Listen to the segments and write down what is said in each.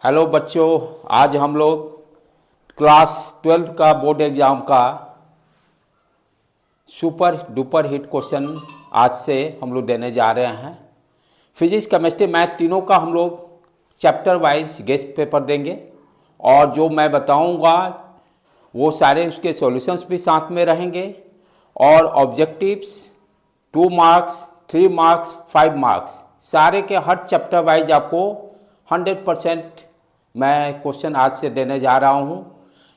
Hello बच्चों, आज हम लोग क्लास 12 का बोर्ड एग्जाम का सुपर डुपर हिट क्वेश्चन आज से हम लोग देने जा रहे हैं। फिजिक्स, केमिस्ट्री, मैथ तीनों का हम लोग चैप्टर वाइज गेस्ट पेपर देंगे और जो मैं बताऊंगा वो सारे उसके सॉल्यूशंस भी साथ में रहेंगे और ऑब्जेक्टिव्स 2 मार्क्स, 3 मार्क्स, 5 मार्क्स सारे के हर चैप्टर वाइज आपको 100% मैं क्वेश्चन आज से देने जा रहा हूँ।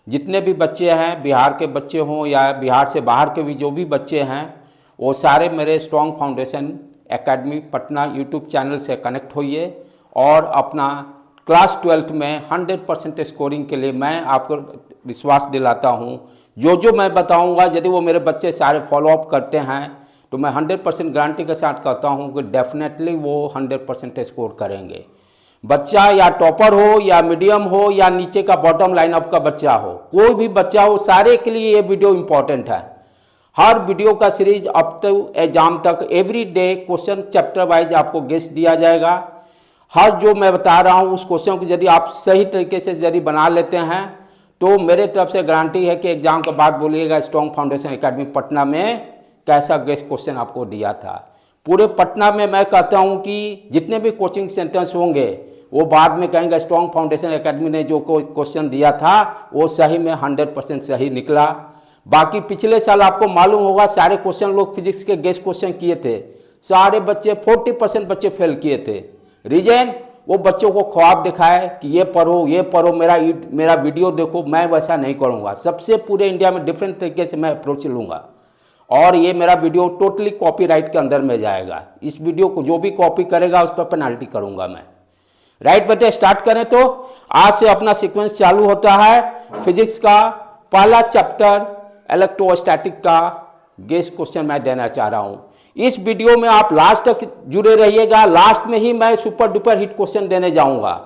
जितने भी बच्चे हैं, बिहार के बच्चे हों या बिहार से बाहर के भी जो भी बच्चे हैं, वो सारे मेरे strong foundation academy Patna YouTube channel से कनेक्ट होइए और अपना क्लास 12th में 100% स्कोरिंग के लिए मैं आपको विश्वास दिलाता हूँ। जो मैं बताऊँगा यदि वो मेरे बच्चे सारे फॉलोअप करते हैं तो मैं 100% गारंटी के साथ कहता हूँ कि डेफिनेटली वो 100% स्कोर करेंगे। बच्चा या टॉपर हो या मीडियम हो या नीचे का बॉटम लाइन अप का बच्चा हो, कोई भी बच्चा हो, सारे के लिए ये वीडियो इंपॉर्टेंट है। हर वीडियो का सीरीज अप टू एग्जाम तक every day question chapter wise आपको गेस्ट दिया जाएगा। हर जो मैं बता रहा हूँ उस क्वेश्चन को यदि आप सही तरीके से यदि बना लेते हैं तो मेरे तरफ से गारंटी है कि एग्जाम के बाद बोलिएगा स्ट्रॉन्ग फाउंडेशन एकेडमी पटना में कैसा गेस्ट क्वेश्चन आपको दिया था। पूरे पटना में मैं कहता हूँ कि जितने भी कोचिंग सेंटर्स होंगे वो बाद में कहेंगे स्ट्रॉन्ग फाउंडेशन एकेडमी ने जो क्वेश्चन दिया था वो सही में 100% सही निकला। बाकी पिछले साल आपको मालूम होगा सारे क्वेश्चन लोग फिजिक्स के गेस्ट क्वेश्चन किए थे, सारे बच्चे 40% बच्चे फेल किए थे। रीजन वो बच्चों को ख्वाब दिखाए कि ये पढ़ो, मेरा वीडियो देखो। मैं वैसा नहीं करूँगा, सबसे पूरे इंडिया में डिफरेंट तरीके से मैं अप्रोच लूँगा और ये मेरा वीडियो टोटली कॉपीराइट के अंदर में जाएगा। इस वीडियो को जो भी कॉपी करेगा उस पर पेनाल्टी करूँगा मैं। राइट बेटे, स्टार्ट करें तो आज से अपना सीक्वेंस चालू होता है। फिजिक्स का पहला चैप्टर इलेक्ट्रोस्टैटिक का गेस्ट क्वेश्चन मैं देना चाह रहा हूं। इस वीडियो में आप लास्ट तक जुड़े रहिएगा। लास्ट में ही मैं सुपर डुपर हिट क्वेश्चन देने जाऊंगा।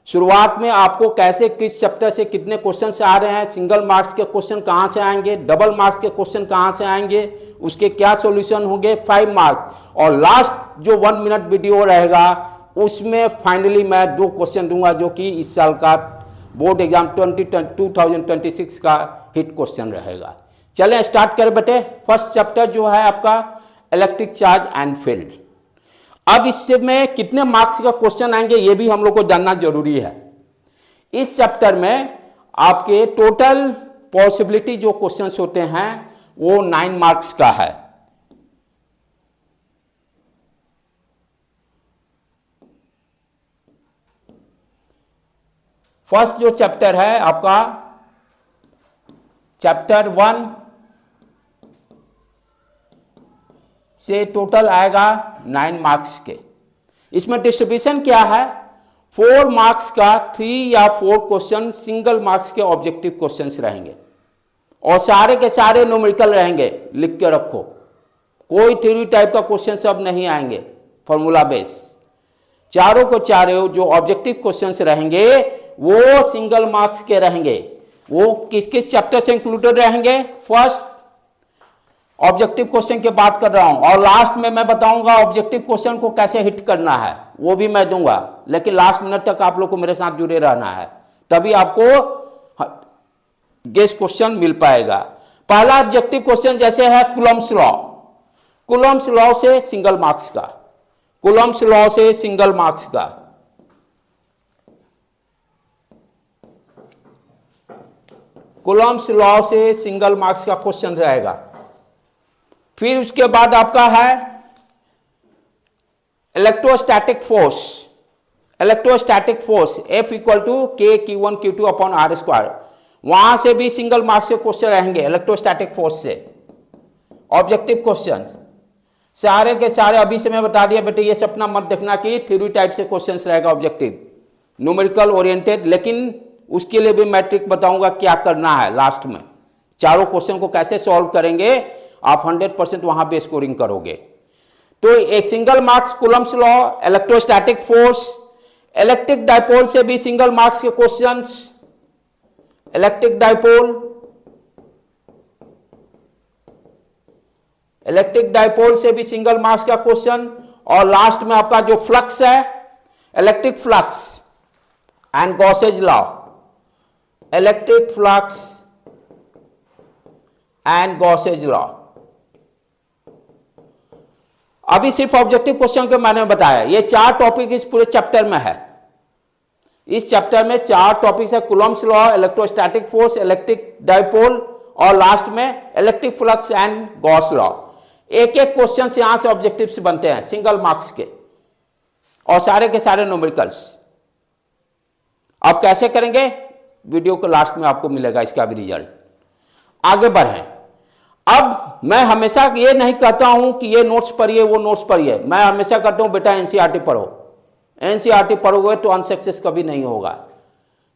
शुरुआत में आपको कैसे किस चैप्टर से कितने क्वेश्चन से आ रहे हैं, सिंगल मार्क्स के क्वेश्चन कहां से आएंगे, डबल मार्क्स के क्वेश्चन कहां से आएंगे, उसके क्या सॉल्यूशन होंगे, 5 मार्क्स, और लास्ट जो 1 मिनट वीडियो रहेगा उसमें फाइनली मैं 2 क्वेश्चन दूंगा जो कि इस साल का बोर्ड एग्जाम 2026 का हिट क्वेश्चन रहेगा। चलें स्टार्ट करें बेटे। फर्स्ट चैप्टर जो है आपका इलेक्ट्रिक चार्ज एंड फील्ड। अब इसमें कितने मार्क्स का क्वेश्चन आएंगे ये भी हम लोग को जानना जरूरी है। इस चैप्टर में आपके टोटल पॉसिबिलिटी जो क्वेश्चंस होते हैं वो 9 मार्क्स का है। फर्स्ट जो चैप्टर है आपका चैप्टर 1 से टोटल आएगा 9 मार्क्स के। इसमें डिस्ट्रीब्यूशन क्या है, 4 मार्क्स का 3 या 4 क्वेश्चन सिंगल मार्क्स के ऑब्जेक्टिव क्वेश्चंस रहेंगे और सारे के सारे न्यूमेरिकल रहेंगे। लिख के रखो, कोई थ्योरी टाइप का क्वेश्चन सब नहीं आएंगे, फॉर्मूला बेस। चारों को चारों जो ऑब्जेक्टिव क्वेश्चंस रहेंगे वो सिंगल मार्क्स के रहेंगे। वो किस किस चैप्टर से इंक्लूडेड रहेंगे, फर्स्ट ऑब्जेक्टिव क्वेश्चन की बात कर रहा हूं और लास्ट में मैं बताऊंगा ऑब्जेक्टिव क्वेश्चन को कैसे हिट करना है, वो भी मैं दूंगा। लेकिन लास्ट मिनट तक आप लोग को मेरे साथ जुड़े रहना है, तभी आपको गेस्ट क्वेश्चन मिल पाएगा। पहला ऑब्जेक्टिव क्वेश्चन जैसे है कूलम्ब्स लॉ। कूलम्ब्स लॉ से सिंगल मार्क्स का, कूलम्ब्स लॉ से सिंगल मार्क्स का। कूलम्ब्स लॉ से सिंगल मार्क्स का क्वेश्चन रहेगा। फिर उसके बाद आपका है electrostatic force. Electrostatic force F = K Q1 Q2 upon R²। वहां से भी सिंगल मार्क्स के क्वेश्चन रहेंगे इलेक्ट्रोस्टैटिक फोर्स से। ऑब्जेक्टिव क्वेश्चन सारे के सारे अभी से मैं बता दिया बेटे, ये सपना मत देखना कि थ्योरी टाइप से क्वेश्चन रहेगा ऑब्जेक्टिव, न्यूमेरिकल ओरिएंटेड। लेकिन उसके लिए भी मैं ट्रिक बताऊंगा क्या करना है लास्ट में। चारों क्वेश्चन को कैसे सॉल्व करेंगे आप 100% वहां पे स्कोरिंग करोगे। तो एक single marks Coulomb's law, electrostatic force, electric dipole से भी सिंगल मार्क्स के क्वेश्चंस। इलेक्ट्रिक डाइपोल से भी सिंगल मार्क्स का क्वेश्चन। और लास्ट में आपका जो फ्लक्स है, electric flux, and Gauss's law, electric flux and Gauss's law. अभी सिर्फ ऑब्जेक्टिव क्वेश्चन के मैंने बताया, ये 4 टॉपिक इस पूरे चैप्टर में है। इस चैप्टर में 4 टॉपिक्स है, Coulomb's law, electrostatic force, electric dipole और लास्ट में electric flux and Gauss law. एक एक क्वेश्चन यहां से ऑब्जेक्टिव्स बनते हैं सिंगल मार्क्स के, और सारे के सारे न्यूमेरिकल्स। अब कैसे करेंगे, वीडियो के लास्ट में आपको मिलेगा इसका भी रिजल्ट। आगे बढ़ें। अब मैं हमेशा ये नहीं कहता हूं कि ये नोट्स पढ़िए वो नोट्स पढ़िए, मैं हमेशा कहता हूं बेटा एनसीईआरटी पढ़ो। एनसीईआरटी पढ़ोगे तो अनसक्सेस कभी नहीं होगा।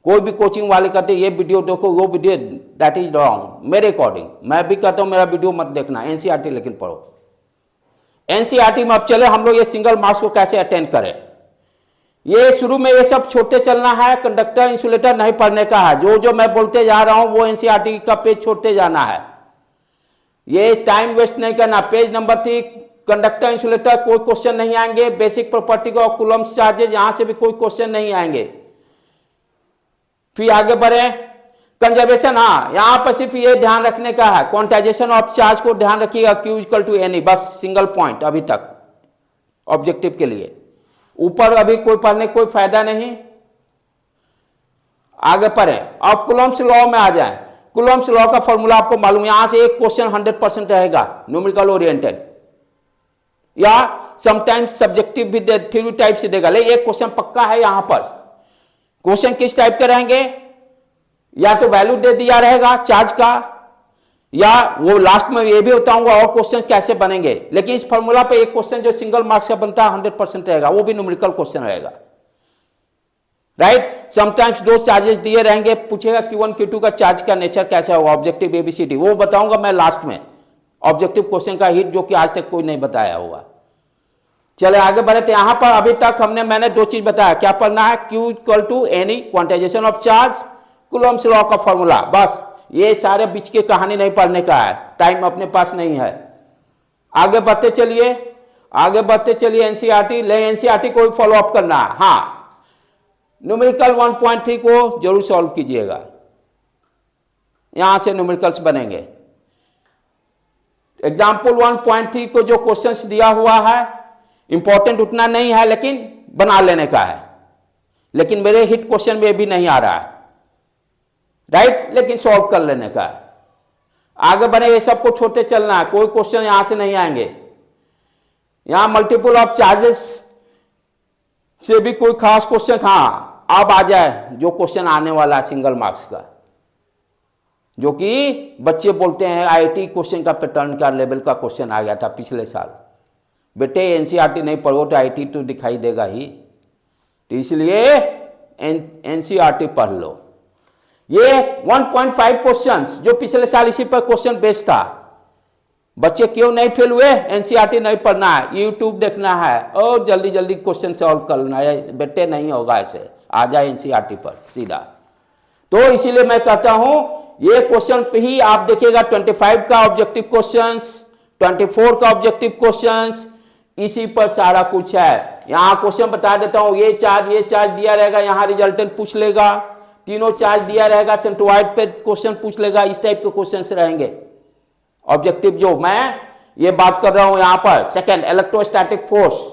कोई भी कोचिंग वाले कहते ये वीडियो देखो वो वीडियो, दैट इज रॉन्ग। मेरे अकॉर्डिंग मैं भी कहता हूं मेरा वीडियो मत देखना, एनसीईआरटी लेकिन पढ़ो। एनसीईआरटी में अब चले हम लोग ये सिंगल मार्क्स को कैसे अटेंड करें। ये शुरू में ये सब छोड़ते चलना है, कंडक्टर इंसुलेटर नहीं पढ़ने का है। जो जो मैं बोलते जा रहा हूं वो एनसीईआरटी का पेज छोड़ते जाना है। ये टाइम वेस्ट नहीं करना। पेज नंबर 3 कंडक्टर इंसुलेटर कोई क्वेश्चन नहीं आएंगे। बेसिक प्रॉपर्टी का कूलम्ब्स चार्जेज यहां से भी कोई क्वेश्चन नहीं आएंगे। फिर आगे बढ़े, कंजर्वेशन, हाँ यहां पर सिर्फ ये ध्यान रखने का है, क्वांटाइजेशन ऑफ चार्ज को ध्यान रखिएगा, Q इक्वल टू एनी, बस सिंगल पॉइंट अभी तक ऑब्जेक्टिव के लिए। ऊपर अभी कोई पढ़ने कोई फायदा नहीं। आगे पढ़े, अब कूलम्ब्स लॉ में आ जाए। कूलम्ब्स लॉ का फॉर्मूला आपको मालूम, यहां से एक क्वेश्चन 100% रहेगा न्यूमेरिकल ओरिएंटेड, या समटाइम्स सब्जेक्टिव भी थ्योरी टाइप से देगा, लेकिन एक क्वेश्चन पक्का है यहां पर। क्वेश्चन किस टाइप के रहेंगे, या तो वैल्यू दे दिया रहेगा चार्ज का, या वो लास्ट में ये भी बताऊंगा और क्वेश्चन कैसे बनेंगे। लेकिन इस फॉर्मूला पे एक क्वेश्चन जो सिंगल मार्क्स का बनता है 100% रहेगा, वो भी न्यूमेरिकल क्वेश्चन रहेगा। राइट, समटाइम्स 2 चार्जेस दिए रहेंगे, पूछेगा Q1 Q2 का चार्ज का नेचर कैसा होगा, ऑब्जेक्टिव ABCD, वो बताऊंगा मैं लास्ट में। ऑब्जेक्टिव क्वेश्चन का हिट जो कि आज तक कोई नहीं बताया होगा। चले आगे बढ़े। तो यहां पर अभी तक मैंने 2 चीज बताया, क्या पढ़ना है, Q equal to n e, quantization of charge, Coulomb's law का फॉर्मूला, बस। ये सारे बीच की कहानी नहीं पढ़ने का है, टाइम अपने पास नहीं है। आगे बढ़ते चलिए एनसीईआरटी, ले एनसीईआरटी को फॉलो अप करना है। हाँ, न्यूमेरिकल 1.3 को जरूर सॉल्व कीजिएगा, यहां से न्यूमेरिकल्स बनेंगे। एग्जाम्पल 1.3 को जो क्वेश्चंस दिया हुआ है इंपॉर्टेंट उतना नहीं है, लेकिन बना लेने का है। लेकिन मेरे हिट क्वेश्चन में भी नहीं आ रहा है, राइट, लेकिन सॉल्व कर लेने का है। आगे बढ़े, ये सबको छोटे चलना है, कोई क्वेश्चन यहां से नहीं आएंगे। यहां मल्टीपल ऑफ चार्जेस से भी कोई खास क्वेश्चन, हाँ अब आ जाए जो क्वेश्चन आने वाला है सिंगल मार्क्स का, जो कि बच्चे बोलते हैं आईआईटी क्वेश्चन का पैटर्न का लेवल का क्वेश्चन आ गया था पिछले साल। बेटे एनसीईआरटी नहीं पढ़ो तो आईआईटी तो दिखाई देगा ही, तो इसलिए एनसीईआरटी पढ़ लो। ये 1.5 क्वेश्चंस जो पिछले साल इसी पर क्वेश्चन बेस्ड था। बच्चे क्यों नहीं फेल हुए, एनसीईआरटी नहीं पढ़ना है, यूट्यूब देखना है और जल्दी जल्दी क्वेश्चन सॉल्व करना है। बेटे नहीं होगा ऐसे, आ जाए एनसीईआरटी पर सीधा। तो इसीलिए मैं कहता हूं ये क्वेश्चन पे ही आप देखिएगा 25 का ऑब्जेक्टिव क्वेश्चंस, 24 का ऑब्जेक्टिव क्वेश्चंस, इसी पर सारा कुछ है। यहां क्वेश्चन बता देता हूं, ये चार्ज दिया रहेगा, यहां रिजल्टेंट पूछ लेगा, तीनों चार्ज दिया रहेगा, सेंट्रोइड पे क्वेश्चन पूछ लेगा, इस टाइप के क्वेश्चंस रहेंगे ऑब्जेक्टिव। जो मैं ये बात कर रहा हूं यहां पर सेकंड इलेक्ट्रोस्टैटिक फोर्स,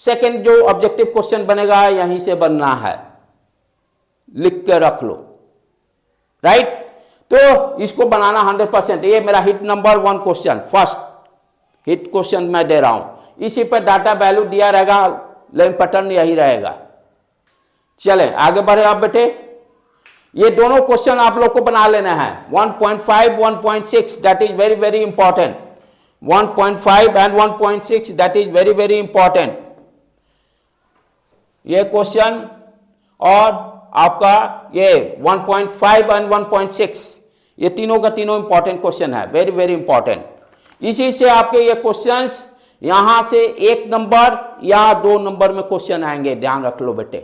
सेकंड जो ऑब्जेक्टिव क्वेश्चन बनेगा यहीं से बनना है, लिख के रख लो, राइट। तो इसको बनाना 100%। ये मेरा hit number 1 question, first hit question मैं दे रहा हूं। इसी पर डाटा वैल्यू दिया रहेगा, लेकिन पैटर्न यही रहेगा। चले आगे बढ़े आप बेटे। ये दोनों क्वेश्चन आप लोग को बना लेना है, 1.5 1.6, that is very very important. 1.5 and 1.6 that is very very important. ये क्वेश्चन और आपका ये 1.5 एंड 1.6, ये तीनों का तीनों इंपॉर्टेंट क्वेश्चन है, वेरी वेरी इंपॉर्टेंट। इसी से आपके ये क्वेश्चंस यहां से 1 नंबर या 2 नंबर में क्वेश्चन आएंगे, ध्यान रख लो बेटे।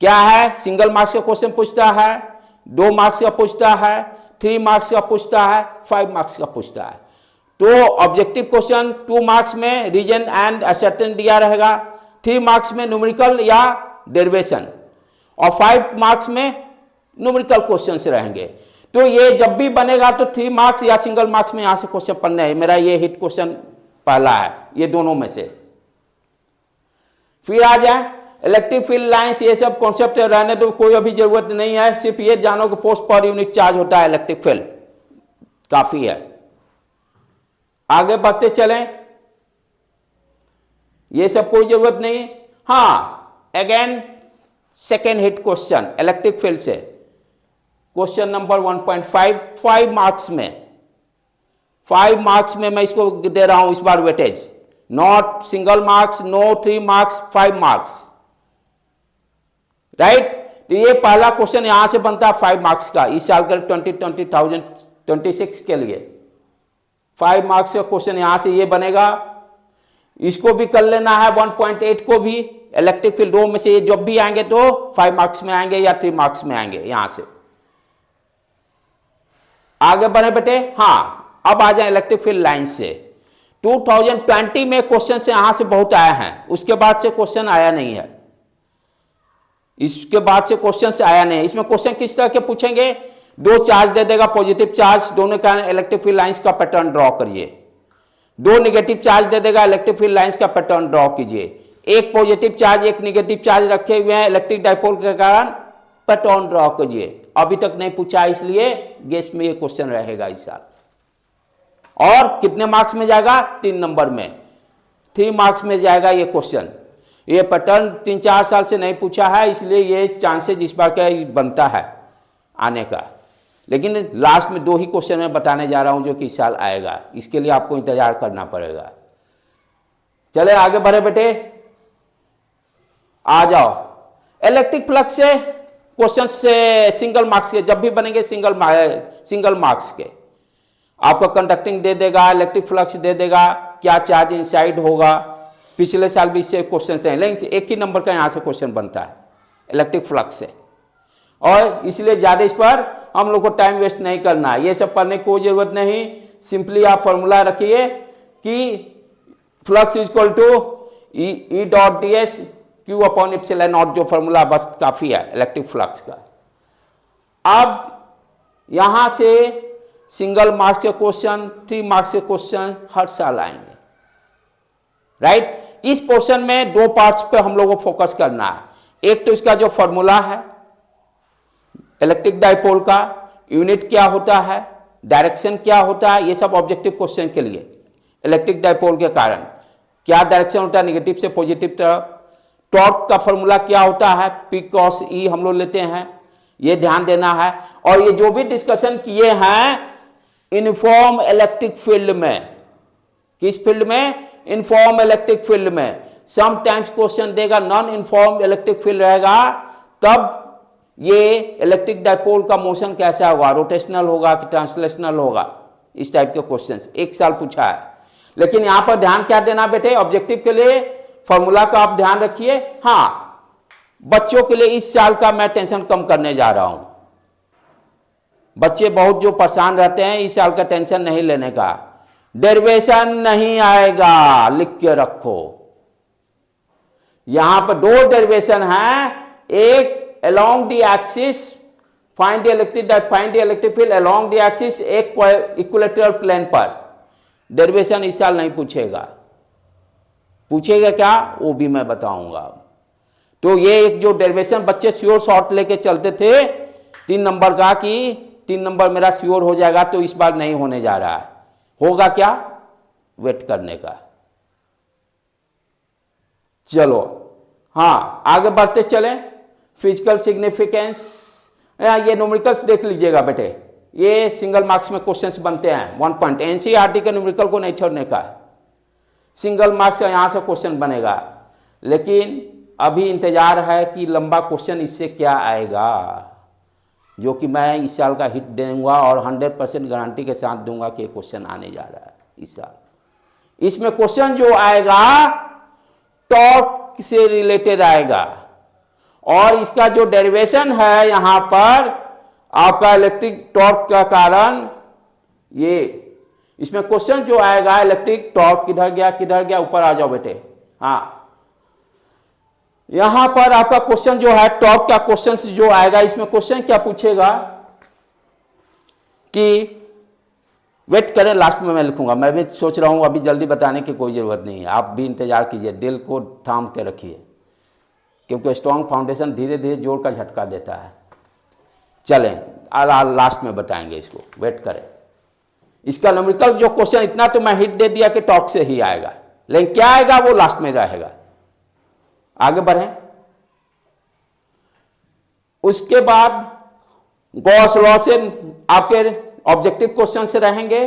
क्या है, सिंगल मार्क्स का क्वेश्चन पूछता है, 2 मार्क्स का पूछता है, 3 मार्क्स का पूछता है, 5 मार्क्स का पूछता है। तो ऑब्जेक्टिव क्वेश्चन 2 मार्क्स में रीजन एंड असर्टेन दिया रहेगा, 3 मार्क्स में न्यूमेरिकल या डेरिवेशन, और 5 मार्क्स में न्यूमेरिकल क्वेश्चन रहेंगे। तो ये जब भी बनेगा तो 3 मार्क्स या सिंगल मार्क्स में यहां से क्वेश्चन पढ़ने है। मेरा ये हिट क्वेश्चन पहला है, ये दोनों में से। फिर आ जाए इलेक्ट्रिक फील्ड लाइंस, ये सब कॉन्सेप्ट रहने तो कोई अभी जरूरत नहीं है, सिर्फ ये जानो कि पोस्ट पर यूनिट चार्ज होता है इलेक्ट्रिक फील्ड, काफी है। आगे बढ़ते चलें, ये सब कोई जरूरत नहीं। हाँ, again second hit question electric field से, क्वेश्चन नंबर 1.5, 5 मार्क्स में, 5 मार्क्स में मैं इसको दे रहा हूं इस बार weightage, not single marks, no 3 marks, 5 marks, right. तो ये पहला क्वेश्चन यहां से बनता है 5 मार्क्स का, इस साल के 2026 के लिए 5 मार्क्स का क्वेश्चन यहां से ये बनेगा। इसको भी कर लेना है, 1.8 को भी, इलेक्ट्रिक फील्ड दो में से ये जब भी आएंगे तो 5 मार्क्स में आएंगे या 3 मार्क्स में आएंगे। यहां से आगे बढ़े बेटे। हाँ, अब आ जाए इलेक्ट्रिक फील्ड लाइन से। 2020 में क्वेश्चन से यहां से बहुत आया है, उसके बाद से क्वेश्चन आया नहीं है, इसके बाद से क्वेश्चन से आया नहीं है। इसमें क्वेश्चन किस तरह के पूछेंगे, 2 चार्ज दे देगा, पॉजिटिव चार्ज, दोनों का इलेक्ट्रिक फील्ड लाइंस का पैटर्न ड्रॉ करिए। 2 नेगेटिव चार्ज दे देगा, इलेक्ट्रिक फील्ड लाइंस का पैटर्न ड्रॉ कीजिए। 1 पॉजिटिव चार्ज 1 नेगेटिव चार्ज रखे हुए हैं, इलेक्ट्रिक डाइपोल के कारण पैटर्न ड्रॉ कीजिए। अभी तक नहीं पूछा, इसलिए गेस में ये क्वेश्चन रहेगा इस साल। और कितने मार्क्स में जाएगा, 3 नंबर में, 3 मार्क्स में जाएगा ये क्वेश्चन। ये पैटर्न 3-4 साल से नहीं पूछा है, इसलिए ये चांसेस इस बार का बनता है आने का। लेकिन लास्ट में 2 ही क्वेश्चन मैं बताने जा रहा हूं जो कि इस साल आएगा, इसके लिए आपको इंतजार करना पड़ेगा। चले आगे बढ़े बेटे, आ जाओ इलेक्ट्रिक फ्लक्स से क्वेश्चन से सिंगल मार्क्स के जब भी बनेंगे, सिंगल मार्क्स के आपको कंडक्टिंग दे देगा, इलेक्ट्रिक फ्लक्स दे देगा, क्या चार्ज इनसाइड होगा। पिछले साल भी इससे क्वेश्चन थे, लेकिन एक ही नंबर का यहां से क्वेश्चन बनता है इलेक्ट्रिक फ्लक्स से, और इसलिए ज्यादा इस पर हम लोग को टाइम वेस्ट नहीं करना है, ये सब पढ़ने की कोई जरूरत नहीं। सिंपली आप फॉर्मूला रखिए कि flux is equal to E dot d s Q upon epsilon naught, जो फॉर्मूला बस काफी है इलेक्ट्रिक फ्लक्स का। अब यहां से सिंगल मार्क्स के क्वेश्चन, 3 मार्क्स के क्वेश्चन हर साल आएंगे, राइट। इस पोर्शन में 2 पार्ट्स पे हम लोगों को फोकस करना है। एक तो इसका जो फॉर्मूला है इलेक्ट्रिक डाइपोल का, यूनिट क्या होता है, डायरेक्शन क्या होता है, ये सब ऑब्जेक्टिव क्वेश्चन के लिए। इलेक्ट्रिक डाइपोल के कारण क्या डायरेक्शन होता है, नेगेटिव से पॉजिटिव तरफ। टॉर्क का फॉर्मूला क्या होता है, P क्रॉस E हम लोग लेते हैं, ये ध्यान देना है। और ये जो भी डिस्कशन किए हैं यूनिफॉर्म इलेक्ट्रिक फील्ड में, किस फील्ड में, यूनिफॉर्म इलेक्ट्रिक फील्ड में। समटाइम्स क्वेश्चन देगा नॉन यूनिफॉर्म इलेक्ट्रिक फील्ड रहेगा, तब ये इलेक्ट्रिक डाइपोल का मोशन कैसा होगा, रोटेशनल होगा कि ट्रांसलेशनल होगा, इस टाइप के क्वेश्चंस एक साल पूछा है। लेकिन यहां पर ध्यान क्या देना बेटे, ऑब्जेक्टिव के लिए फॉर्मूला का आप ध्यान रखिए। हाँ, बच्चों के लिए इस साल का मैं टेंशन कम करने जा रहा हूं। बच्चे बहुत जो परेशान रहते हैं, इस साल का टेंशन नहीं लेने का। डेरिवेशन नहीं आएगा, लिख के रखो। यहां पर 2 डेरिवेशन है, एक along the axis find the electric field along the axis, एक इक्विलेटरल प्लेन पर। डेरिवेशन इस साल नहीं पूछेगा, पूछेगा क्या वो भी मैं बताऊंगा। तो ये एक जो डेरिवेशन बच्चे श्योर शॉर्ट लेके चलते थे 3 नंबर का कि 3 नंबर मेरा श्योर हो जाएगा, तो इस बार नहीं होने जा रहा है। होगा क्या, वेट करने का। चलो हाँ आगे बढ़ते चलें। फिजिकल सिग्निफिकेंस, ये न्यूमेरिकल्स देख लीजिएगा बेटे, ये सिंगल मार्क्स में क्वेश्चंस बनते हैं 1 पॉइंट। एनसीईआरटी के न्यूमेरिकल को नहीं छोड़ने का, सिंगल मार्क्स का यहां से क्वेश्चन बनेगा। लेकिन अभी इंतजार है कि लंबा क्वेश्चन इससे क्या आएगा, जो कि मैं इस साल का हिट दूंगा और 100% गारंटी के साथ दूंगा कि क्वेश्चन आने जा रहा है इस साल। इसमें क्वेश्चन जो आएगा टॉर्क से रिलेटेड आएगा, और इसका जो डेरिवेशन है यहां पर आपका इलेक्ट्रिक टॉर्क का कारण, ये इसमें क्वेश्चन जो आएगा इलेक्ट्रिक टॉर्क किधर गया, ऊपर आ जाओ बेटे। हाँ, यहां पर आपका क्वेश्चन जो है टॉप का क्वेश्चन जो आएगा, इसमें क्वेश्चन क्या पूछेगा कि वेट करें, लास्ट में मैं लिखूंगा। मैं भी सोच रहा हूं अभी जल्दी बताने की कोई ज़रूरत नहीं है, आप भी इंतजार कीजिए, दिल को थाम के रखिए, क्योंकि स्ट्रॉन्ग फाउंडेशन धीरे धीरे जोर का झटका देता है। चलें लास्ट में बताएंगे इसको, वेट करें। इसका न्यूमेरिकल जो क्वेश्चन, इतना तो मैं हिट दे दिया कि टॉप से ही आएगा, लेकिन क्या आएगा वो लास्ट में रहेगा। आगे बढ़ें। उसके बाद गॉस लॉ से आपके ऑब्जेक्टिव क्वेश्चन से रहेंगे,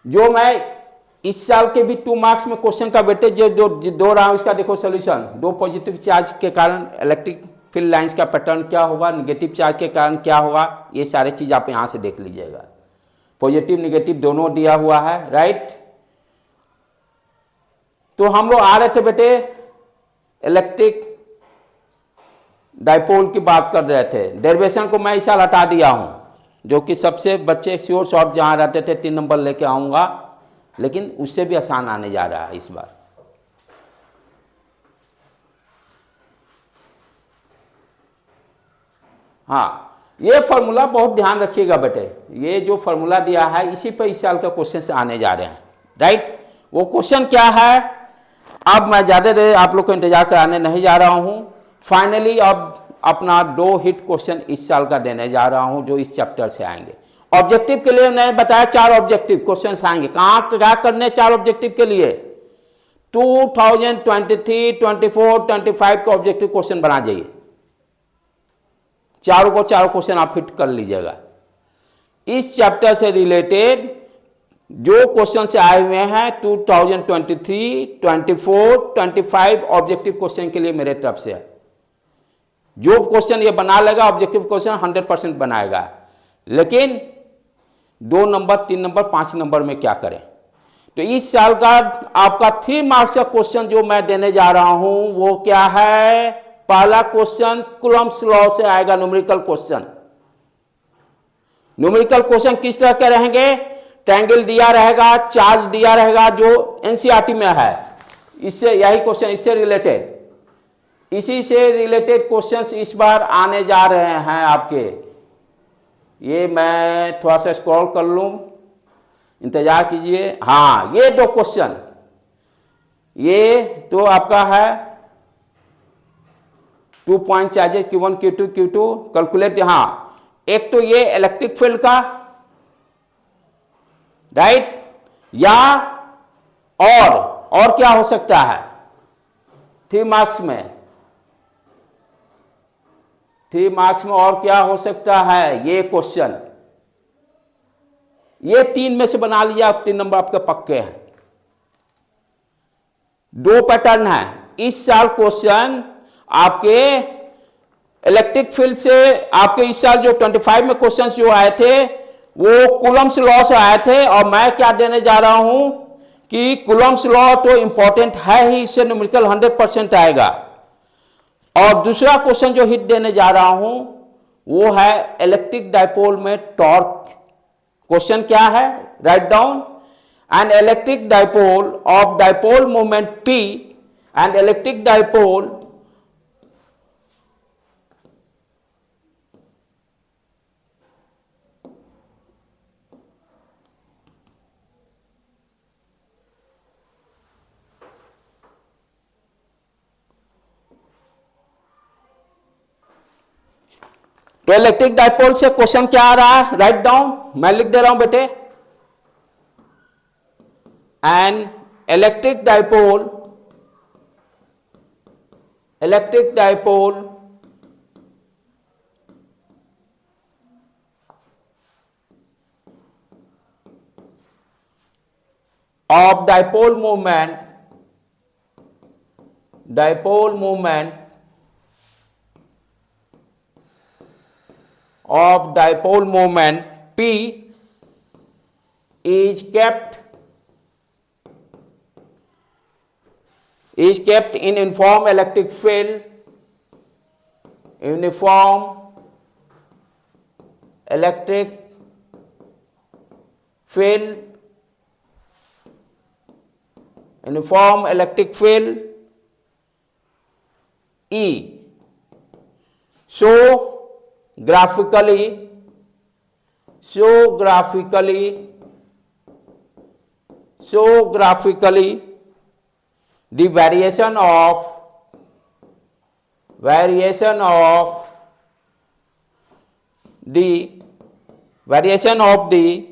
जो मैं इस साल के भी 2 मार्क्स में क्वेश्चन का वेटेज जो दो रहा हूं, इसका देखो सोल्यूशन। 2 पॉजिटिव चार्ज के कारण इलेक्ट्रिक फील्ड लाइंस का पैटर्न क्या होगा, निगेटिव चार्ज के कारण क्या होगा, ये सारे चीज आप यहां से देख लीजिएगा। पॉजिटिव निगेटिव दोनों दिया हुआ है, राइट। तो हम लोग आ रहे थे बेटे इलेक्ट्रिक डाइपोल की बात कर रहे थे। डेरिवेशन को मैं इस साल हटा दिया हूं, जो कि सबसे बच्चे श्योर शॉर्ट जहां रहते थे 3 नंबर लेके आऊंगा, लेकिन उससे भी आसान आने जा रहा है इस बार। हाँ, ये फॉर्मूला बहुत ध्यान रखिएगा बेटे, ये जो फॉर्मूला दिया है इसी पर इस साल के क्वेश्चन आने जा रहे हैं, राइट। वो क्वेश्चन क्या है, अब मैं ज्यादा देर आप लोग को इंतजार कराने नहीं जा रहा हूं। फाइनली अब अपना 2 हिट क्वेश्चन इस साल का देने जा रहा हूं, जो इस चैप्टर से आएंगे। ऑब्जेक्टिव के लिए मैंने बताया 4 ऑब्जेक्टिव क्वेश्चन आएंगे। कहां क्या करने 4 ऑब्जेक्टिव के लिए, 2023, 24, 25 का ऑब्जेक्टिव क्वेश्चन बना जाइए। चारों क्वेश्चन आप हिट कर लीजिएगा। इस चैप्टर से रिलेटेड जो क्वेश्चन से आए हुए हैं 2023, 24, 25 ऑब्जेक्टिव क्वेश्चन के लिए मेरे तरफ से है। जो क्वेश्चन ये बना लेगा ऑब्जेक्टिव क्वेश्चन 100% बनाएगा, लेकिन 2 नंबर, 3 नंबर, 5 नंबर में क्या करें। तो इस साल का आपका 3 मार्क्स का क्वेश्चन जो मैं देने जा रहा हूं वो क्या है, पहला क्वेश्चन कूलम्ब्स लॉ से आएगा, न्यूमेरिकल क्वेश्चन। न्यूमेरिकल क्वेश्चन किस तरह के रहेंगे, ट्रायंगल दिया रहेगा, चार्ज दिया रहेगा, जो एनसीईआरटी में है, इससे यही क्वेश्चन, इससे रिलेटेड, इसी से रिलेटेड क्वेश्चंस इस बार आने जा रहे हैं आपके। ये मैं थोड़ा सा स्क्रॉल कर लूं, इंतजार कीजिए। हाँ, ये 2 क्वेश्चन, ये तो आपका है 2 point charges Q1, Q2, Q2 calculate. हाँ, एक तो ये इलेक्ट्रिक फील्ड का, राइट, या और क्या हो सकता है 3 मार्क्स में, 3 मार्क्स में और क्या हो सकता है, ये क्वेश्चन, ये 3 में से बना लीजिए आप, 3 नंबर आपके पक्के हैं। 2 पैटर्न है इस साल क्वेश्चन आपके इलेक्ट्रिक फील्ड से। आपके इस साल जो 25 में क्वेश्चंस जो आए थे वो कूलम्ब्स लॉ से आए थे, और मैं क्या देने जा रहा हूं कि कूलम्ब्स लॉ तो इंपॉर्टेंट है ही, इससे न्यूमेरिकल 100% आएगा। और दूसरा क्वेश्चन जो हिट देने जा रहा हूं वो है इलेक्ट्रिक डाइपोल में टॉर्क। क्वेश्चन क्या है, write down, an electric dipole of dipole moment P and electric dipole तो इलेक्ट्रिक डाइपोल से क्वेश्चन क्या आ रहा है, राइट डाउन, मैं लिख दे रहा हूं बेटे, an electric dipole of dipole moment of dipole moment P is kept in uniform electric field, uniform electric field uniform electric field E. So graphically the variation of the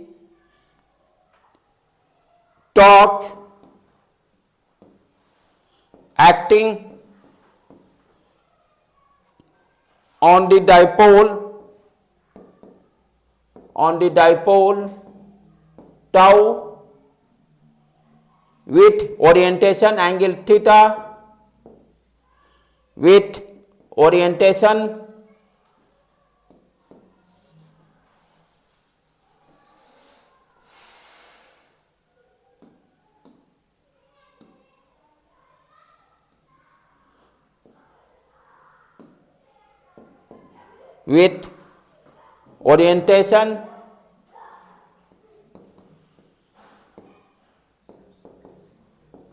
torque acting on the dipole tau with orientation angle theta with orientation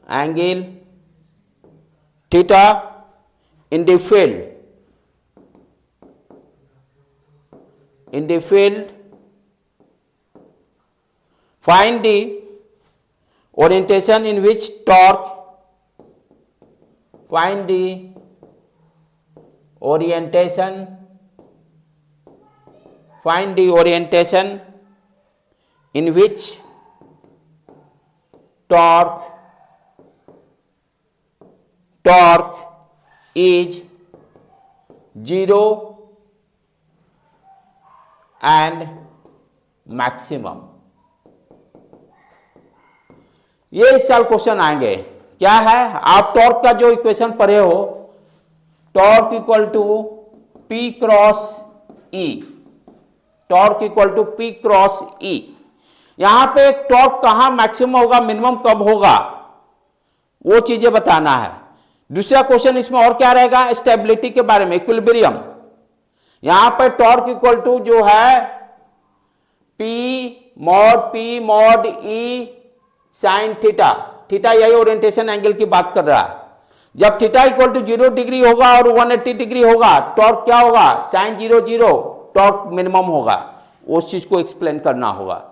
angle theta in the field find the orientation in which torque in which torque is 0 and maximum। ये इस साल question आएंगे। क्या है, आप torque का जो equation पढ़े हो, torque equal to P cross E, torque equal to P cross E. यहां पे टॉर्क कहां मैक्सिमम होगा, मिनिमम कब होगा, वो चीजें बताना है। दूसरा क्वेश्चन इसमें और क्या रहेगा, स्टेबिलिटी के बारे में, इक्विलिब्रियम। यहां पर टॉर्क इक्वल टू जो है पी मॉड ई साइन थीटा, थीटा यही ओरिएंटेशन एंगल की बात कर रहा है। जब थीटा इक्वल टू 0 डिग्री होगा और 180 डिग्री होगा, टॉर्क क्या होगा, साइन 0 0, टॉर्क मिनिमम होगा। उस चीज को एक्सप्लेन करना होगा।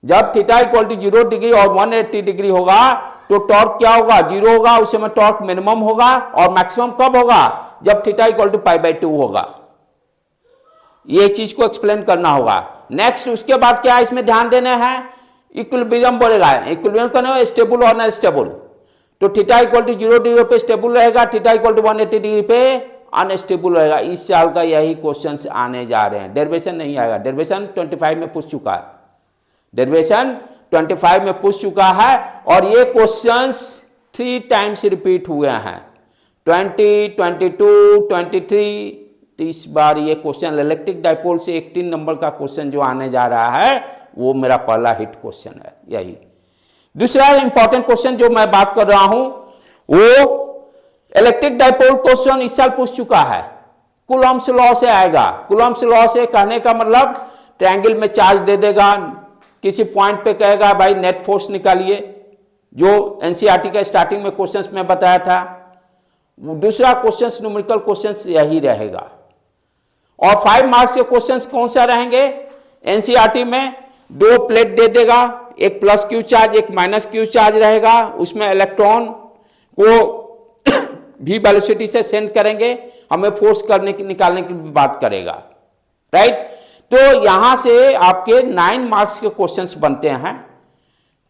जब थीटा इक्वल टू 0 डिग्री और 180 डिग्री होगा तो टॉर्क क्या होगा, 0 होगा, उस समय टॉर्क मिनिमम होगा। और मैक्सिमम कब होगा, जब थीटा इक्वल टू π/2 होगा। ये चीज को एक्सप्लेन करना होगा। नेक्स्ट उसके बाद क्या है, इसमें ध्यान देना है, इक्विलिब्रियम बोलेगा। इक्विलिब्रियम करना स्टेबल और अनस्टेबल। तो थीटा इक्वल टू 0 डिग्री पे स्टेबल रहेगा, थीटा इक्वल टू 180 डिग्री पे अनस्टेबल रहेगा। इस साल का यही क्वेश्चंस आने जा रहे हैं। डेरिवेशन नहीं आएगा, डेरिवेशन 25 में पूछ चुका है, डेरिवेशन 25 में पूछ चुका है। और ये क्वेश्चंस 3 टाइम्स रिपीट हुए हैं, 20, 22, 23। तो इस बार ये क्वेश्चन इलेक्ट्रिक डाइपोल से 18 नंबर का क्वेश्चन जो आने जा रहा है, वो मेरा पहला हिट क्वेश्चन है यही। दूसरा इंपॉर्टेंट क्वेश्चन जो मैं बात कर रहा हूं, वो इलेक्ट्रिक डाइपोल क्वेश्चन इस साल पूछ चुका है, कूलॉम्स लॉ से आएगा। कूलॉम्स लॉ से कहने का मतलब ट्रायंगल में चार्ज दे देगा, किसी पॉइंट पे कहेगा भाई नेट फोर्स निकालिए, जो एनसीईआरटी का स्टार्टिंग में क्वेश्चंस में बताया था। दूसरा क्वेश्चंस न्यूमेरिकल क्वेश्चंस यही रहेगा। और 5 मार्क्स के क्वेश्चंस कौन सा रहेंगे, एनसीईआरटी में 2 प्लेट दे देगा, एक प्लस क्यू चार्ज एक माइनस क्यू चार्ज रहेगा। उसमें इलेक्ट्रॉन को भी वेलोसिटी से सेंड करेंगे, हमें फोर्स करने की निकालने की बात करेगा, राइट। तो यहां से आपके 9 मार्क्स के क्वेश्चंस बनते हैं।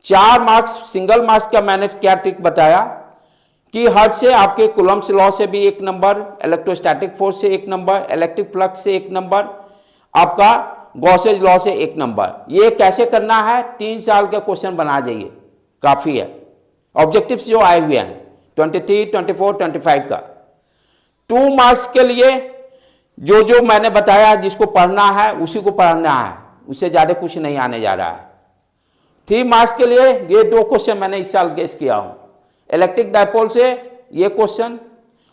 4 मार्क्स सिंगल मार्क्स का मैंने क्या ट्रिक बताया कि हर्ट्ज से आपके कूलॉम्स लॉ से भी 1 नंबर, इलेक्ट्रोस्टैटिक फोर्स से 1 नंबर, इलेक्ट्रिक फ्लक्स से 1 नंबर, आपका गॉसेज लॉ से 1 नंबर। ये कैसे करना है, 3 साल के क्वेश्चन बना जाइए, काफी है। ऑब्जेक्टिव्स जो आए हुए हैं 23, 24, 25 का। 2 मार्क्स के लिए जो जो मैंने बताया, जिसको पढ़ना है उसी को पढ़ना है, उससे ज्यादा कुछ नहीं आने जा रहा है। 3 मार्क्स के लिए ये 2 क्वेश्चन मैंने इस साल गेस किया हूं, इलेक्ट्रिक डाइपोल से ये क्वेश्चन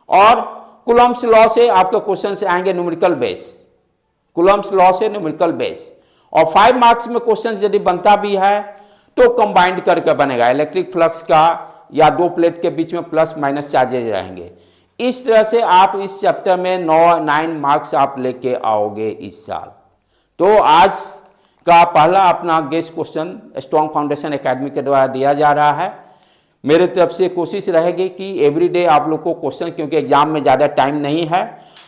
और कूलॉम्स लॉ से आपके क्वेश्चन आएंगे न्यूमेरिकल बेस, कूलॉम्स लॉ से न्यूमेरिकल बेस। और 5 मार्क्स में क्वेश्चन यदि बनता भी है तो कंबाइंड करके बनेगा। इलेक्ट्रिक फ्लक्स का या दो प्लेट के बीच में प्लस माइनस चार्जेज रहेंगे। इस तरह से आप इस चैप्टर में 9 मार्क्स आप लेके आओगे इस साल। तो आज का पहला अपना guest question strong foundation academy के द्वारा दिया जा रहा है। मेरे तरफ से कोशिश रहेगी कि एवरीडे आप लोग को क्वेश्चन, क्योंकि एग्जाम में ज़्यादा टाइम नहीं है,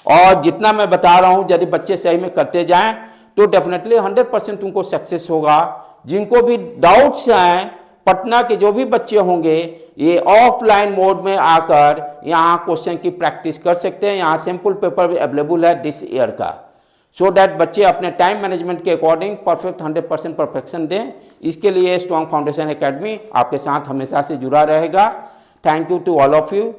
और जितना मैं बता रहा हूँ यदि बच्चे सही में करते जाएं तो डेफिनेटली 100% उनको सक्सेस होगा। जिनको भी डाउट्स हैं, पटना के जो भी बच्चे होंगे, ये ऑफलाइन मोड में आकर यहाँ क्वेश्चन की प्रैक्टिस कर सकते हैं। यहाँ सैम्पल पेपर भी अवेलेबल है दिस ईयर का, सो डैट बच्चे अपने टाइम मैनेजमेंट के अकॉर्डिंग परफेक्ट 100% परफेक्शन दें। इसके लिए स्ट्रॉन्ग फाउंडेशन एकेडमी आपके साथ हमेशा से जुड़ा रहेगा। Thank you to all of you.